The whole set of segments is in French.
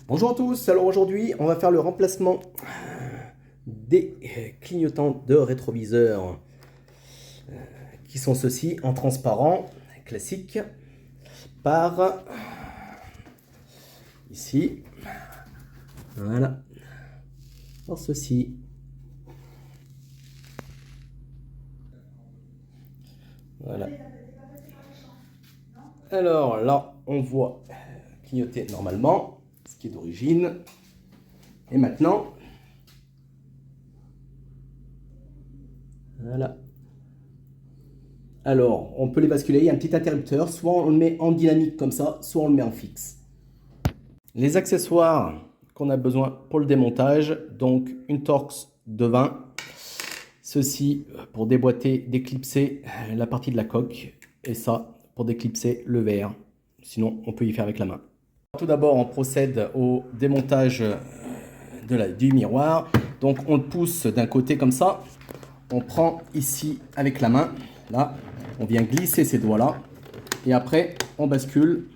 Bonjour à tous, alors aujourd'hui on va faire le remplacement des clignotants de rétroviseur qui sont ceux-ci en transparent classique par ici, voilà, par ceci. Voilà. Alors là on voit clignoter normalement, ce qui est d'origine. Et maintenant, voilà. Alors, on peut les basculer, il y a un petit interrupteur, soit on le met en dynamique comme ça, soit on le met en fixe. Les accessoires qu'on a besoin pour le démontage, donc une Torx de 20, ceci pour déboîter, déclipser la partie de la coque, et ça pour déclipser le verre, sinon on peut y faire avec la main. Tout d'abord, on procède au démontage du miroir, donc on le pousse d'un côté comme ça, on prend ici avec la main, là, on vient glisser ces doigts là, et après on bascule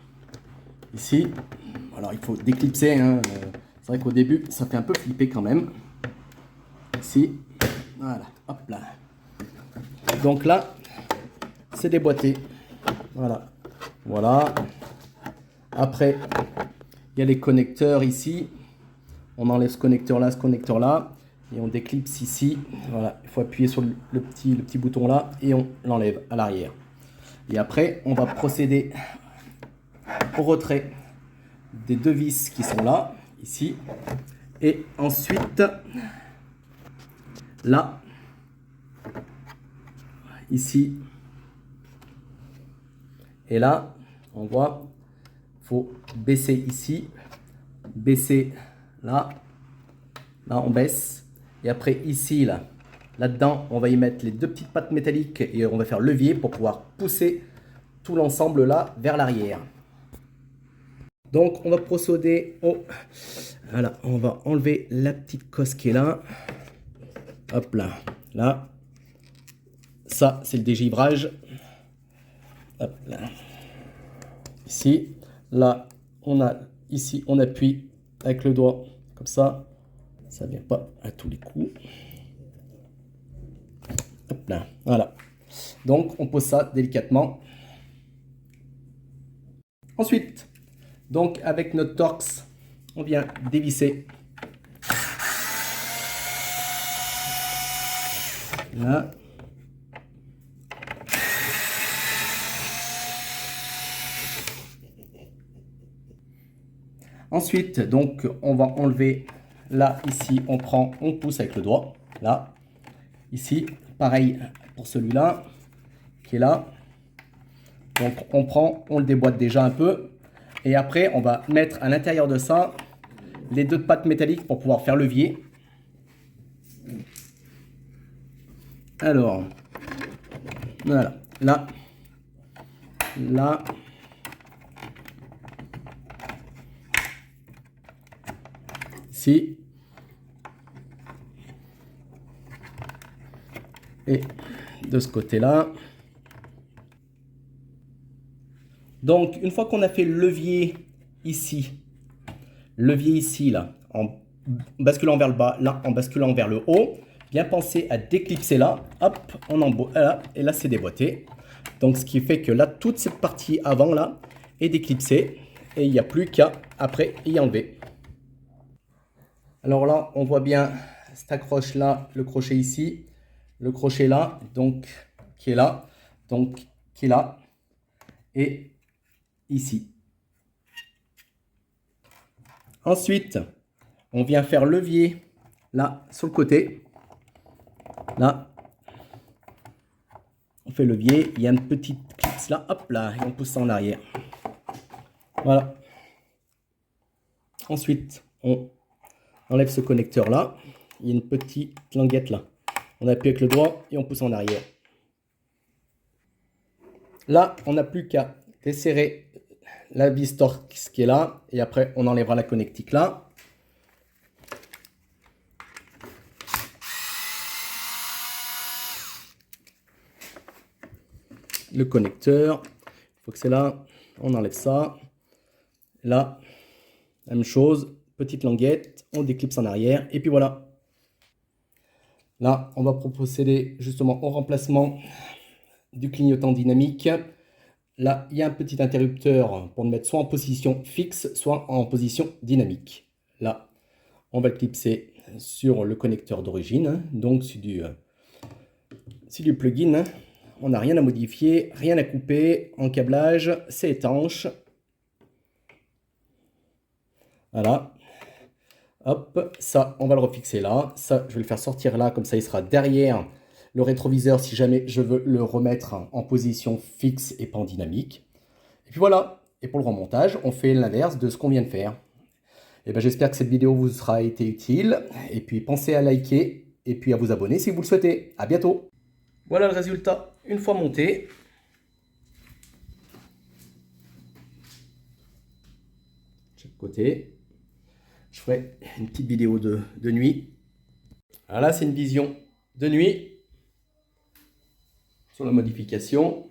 ici. Alors il faut déclipser, hein. C'est vrai qu'au début ça fait un peu flipper quand même. Ici, voilà, hop là. Donc là, c'est déboîté. Voilà, voilà. Après, il y a les connecteurs ici. On enlève ce connecteur là, et on déclipse ici. Voilà, il faut appuyer sur le petit bouton là et on l'enlève à l'arrière. Et après, on va procéder au retrait des deux vis qui sont là, ici. Et ensuite, là, ici. Et là, on voit, il faut baisser ici, baisser là. Là, on baisse. Et après, ici, là-dedans, on va y mettre les deux petites pattes métalliques et on va faire levier pour pouvoir pousser tout l'ensemble là vers l'arrière. Donc, on va procéder au... Voilà, on va enlever la petite cosse qui est là. Hop là, là. Ça, c'est le dégivrage. Hop là. Ici, là, on a ici, on appuie avec le doigt comme ça. Ça ne vient pas à tous les coups. Hop là, voilà. Donc, on pose ça délicatement. Ensuite, donc avec notre Torx, on vient dévisser. Là. Ensuite, donc, on va enlever là, ici, on prend, on pousse avec le doigt. Là, ici, pareil pour celui-là qui est là. Donc, on prend, on le déboîte déjà un peu. Et après, on va mettre à l'intérieur de ça les deux pattes métalliques pour pouvoir faire levier. Alors, voilà, là, là. Ici. Et de ce côté-là. Donc, une fois qu'on a fait le levier ici, là, en basculant vers le bas, là, en basculant vers le haut, bien penser à déclipser là, hop, on emboîte, là, et là, c'est déboîté. Donc, ce qui fait que là, toute cette partie avant, là, est déclipsée, et il n'y a plus qu'à, après, y enlever. Alors là, on voit bien cette accroche là, le crochet ici, le crochet là, donc, qui est là, donc, qui est là, et ici. Ensuite, on vient faire levier là sur le côté. Là, on fait levier. Il y a une petite clips là, hop là, et on pousse ça en arrière. Voilà. Ensuite, on enlève ce connecteur là. Il y a une petite languette là. On appuie avec le doigt et on pousse en arrière. Là, on n'a plus qu'à desserrer la vis Torx qui est là. Et après, on enlèvera la connectique là. Le connecteur, il faut que c'est là. On enlève ça. Là, la même chose. petite languette, on déclipse en arrière, et puis voilà. Là, on va procéder justement au remplacement du clignotant dynamique. Là, il y a un petit interrupteur pour le mettre soit en position fixe, soit en position dynamique. Là, on va le clipser sur le connecteur d'origine, donc c'est du plugin. On n'a rien à modifier, rien à couper. En câblage, c'est étanche. Voilà. Hop, ça, on va le refixer là. Ça, je vais le faire sortir là, comme ça, il sera derrière le rétroviseur si jamais je veux le remettre en position fixe et pas en dynamique. Et puis voilà. Et pour le remontage, on fait l'inverse de ce qu'on vient de faire. Et ben, j'espère que cette vidéo vous sera été utile. Et puis, pensez à liker et puis à vous abonner si vous le souhaitez. À bientôt. Voilà le résultat une fois monté. De chaque côté. Je ferai une petite vidéo de nuit. Voilà, c'est une vision de nuit sur la modification.